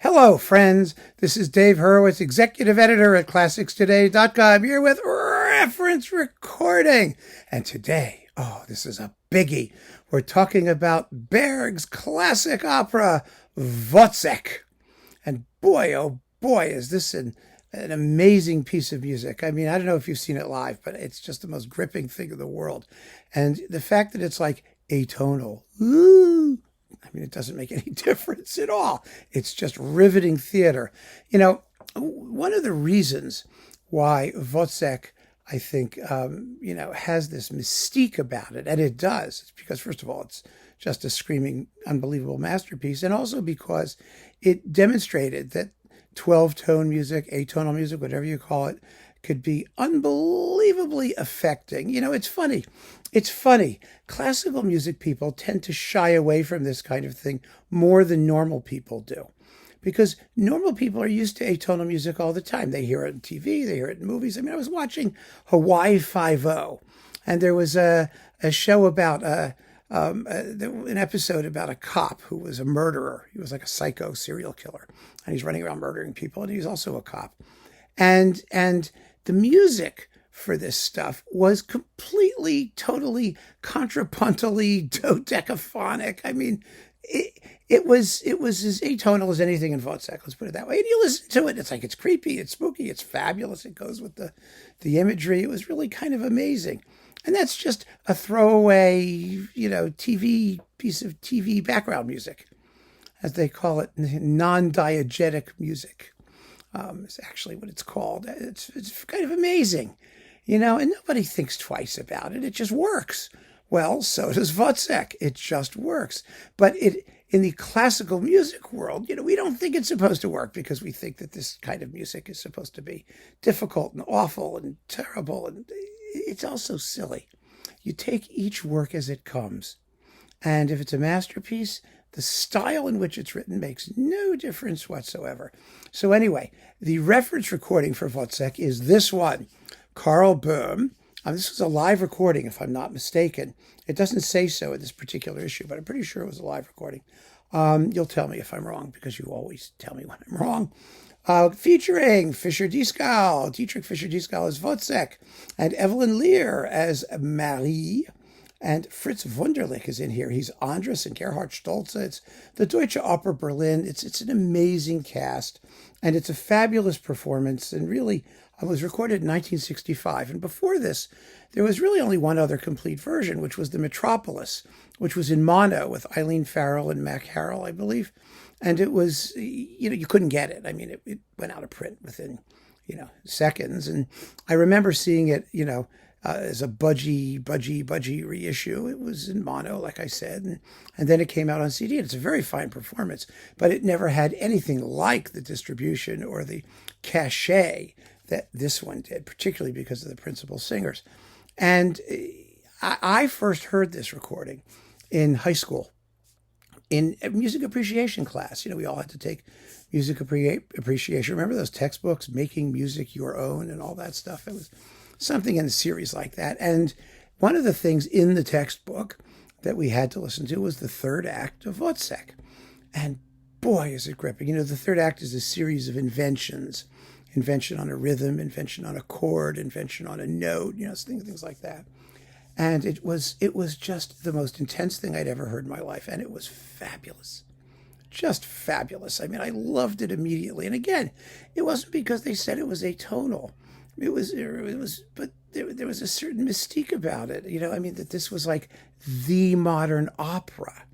Hello, friends. This is Dave Hurwitz, executive editor at ClassicsToday.com, here with reference recording. And today, this is a biggie. We're talking about Berg's classic opera, Wozzeck. And boy, oh boy, is this an amazing piece of music. I mean, I don't know if you've seen it live, but it's just the most gripping thing in the world. And the fact that it's like atonal, I mean, it doesn't make any difference at all. It's just riveting theater. You know, one of the reasons why Wozzeck, I think, has this mystique about it, and it does, it's because, first of all, it's just a screaming, unbelievable masterpiece, and also because it demonstrated that 12-tone music, atonal music, whatever you call it, could be unbelievably affecting. You know, it's funny. Classical music people tend to shy away from this kind of thing more than normal people do. Because normal people are used to atonal music all the time. They hear it on TV, they hear it in movies. I mean, I was watching Hawaii Five-0, and there was a show about an episode about a cop who was a murderer. He was like a psycho serial killer, and he's running around murdering people, and he's also a cop. And the music for this stuff was completely, totally contrapuntally dodecaphonic. I mean, it was as atonal as anything in Wozzeck, let's put it that way. And you listen to it, it's like, it's creepy, it's spooky, it's fabulous. It goes with the imagery. It was really kind of amazing. And that's just a throwaway, TV piece of TV background music, as they call it, non-diegetic music. Is actually what it's called. It's kind of amazing, and nobody thinks twice about it. It just works. Well, so does Wozzeck. It just works. But in the classical music world, we don't think it's supposed to work because we think that this kind of music is supposed to be difficult and awful and terrible. And it's also silly. You take each work as it comes. And if it's a masterpiece, the style in which it's written makes no difference whatsoever. So anyway, the reference recording for Wozzeck is this one, Karl Böhm. This was a live recording, if I'm not mistaken. It doesn't say so in this particular issue, but I'm pretty sure it was a live recording. You'll tell me if I'm wrong, because you always tell me when I'm wrong. Featuring Fischer-Dieskau, Dietrich Fischer-Dieskau as Wozzeck, and Evelyn Lear as Marie. And Fritz Wunderlich is in here. He's Andras and Gerhard Stolze. It's the Deutsche Oper Berlin. It's an amazing cast, and it's a fabulous performance. And really, it was recorded in 1965. And before this, there was really only one other complete version, which was the Metropolis, which was in mono with Eileen Farrell and Mac Harrell, I believe. And it was, you couldn't get it. I mean, it went out of print within, seconds. And I remember seeing it, as a budgie reissue. It was in mono, like I said, and then it came out on CD. And it's a very fine performance, but it never had anything like the distribution or the cachet that this one did, particularly because of the principal singers. And I first heard this recording in high school in a music appreciation class. We all had to take music appreciation. Remember those textbooks, Making Music Your Own and all that stuff? It was something in a series like that. And one of the things in the textbook that we had to listen to was the third act of Wozzeck. And boy, is it gripping. The third act is a series of inventions. Invention on a rhythm, invention on a chord, invention on a note, things like that. And it was just the most intense thing I'd ever heard in my life. And it was fabulous. Just fabulous. I mean, I loved it immediately. And again, it wasn't because they said it was atonal. It was, but there was a certain mystique about it. That this was like the modern opera.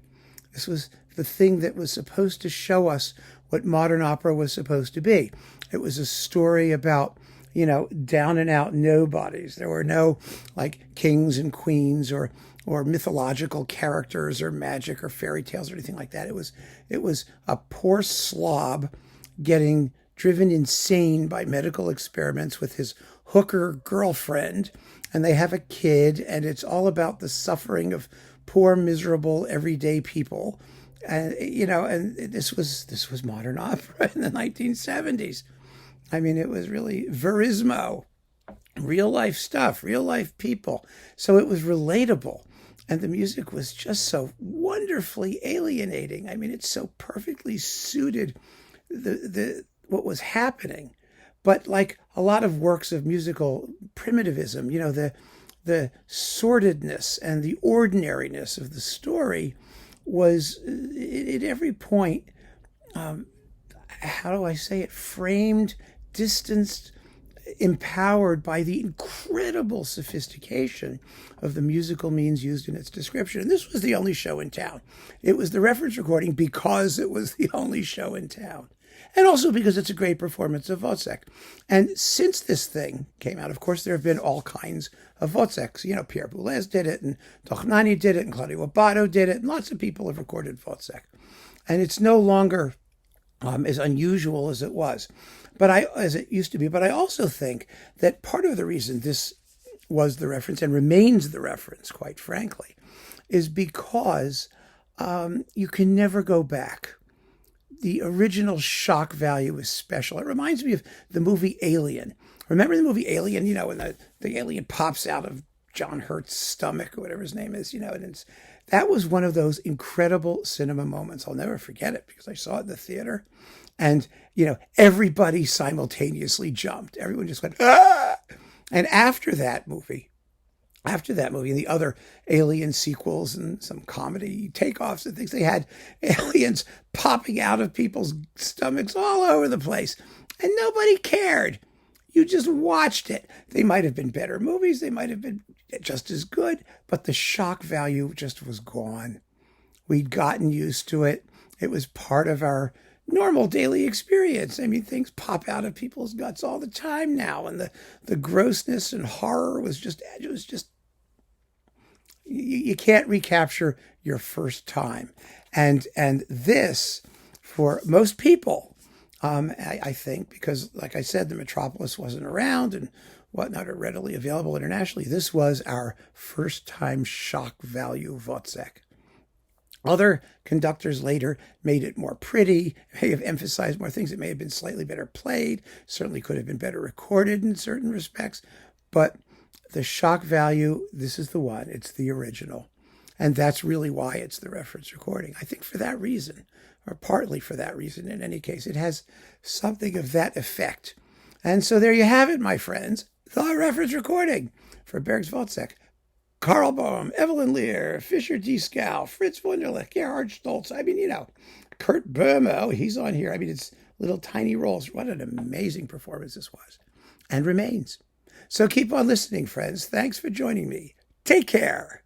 This was the thing that was supposed to show us what modern opera was supposed to be. It was a story about, down and out nobodies. There were no like kings and queens or mythological characters or magic or fairy tales or anything like that. It was a poor slob getting driven insane by medical experiments with his hooker girlfriend, and they have a kid, and it's all about the suffering of poor, miserable, everyday people. And and this was modern opera in the 1970s. I mean, it was really verismo, real life stuff, real life people. So it was relatable. And the music was just so wonderfully alienating. I mean, it's so perfectly suited the what was happening. But like a lot of works of musical primitivism, the sordidness and the ordinariness of the story was at every point, how do I say it, framed, distanced, empowered by the incredible sophistication of the musical means used in its description. And this was the only show in town. It was the reference recording because it was the only show in town. And also because it's a great performance of Wozzeck. And since this thing came out, of course, there have been all kinds of Wozzecks. Pierre Boulez did it, and Dochnani did it, and Claudio Abbado did it, and lots of people have recorded Wozzeck. And it's no longer as unusual as it was, as it used to be. But I also think that part of the reason this was the reference and remains the reference, quite frankly, is because you can never go back. The original shock value is special. It reminds me of the movie Alien. Remember the movie Alien? When the alien pops out of John Hurt's stomach or whatever his name is, and that was one of those incredible cinema moments. I'll never forget it because I saw it in the theater. And, everybody simultaneously jumped. Everyone just went, ah! And after that movie, and the other Alien sequels and some comedy takeoffs and things, they had aliens popping out of people's stomachs all over the place. And nobody cared. You just watched it. They might have been better movies. They might have been just as good. But the shock value just was gone. We'd gotten used to it. It was part of our normal daily experience. Things pop out of people's guts all the time now. And the grossness and horror was just, you can't recapture your first time. And this, for most people, I think, because like I said, the Metropolis wasn't around and whatnot, or readily available internationally, this was our first time shock value Wozzeck. Other conductors later made it more pretty, may have emphasized more things. It may have been slightly better played, certainly could have been better recorded in certain respects. But the shock value, this is the one. It's the original. And that's really why it's the reference recording. I think for that reason, or partly for that reason in any case, it has something of that effect. And so there you have it, my friends. The reference recording for Berg's Wozzeck. Karl Böhm, Evelyn Lear, Fischer-Dieskau, Fritz Wunderlich, Gerhard Stoltz. Kurt Böhm, he's on here. It's little tiny roles. What an amazing performance this was and remains. So keep on listening, friends. Thanks for joining me. Take care.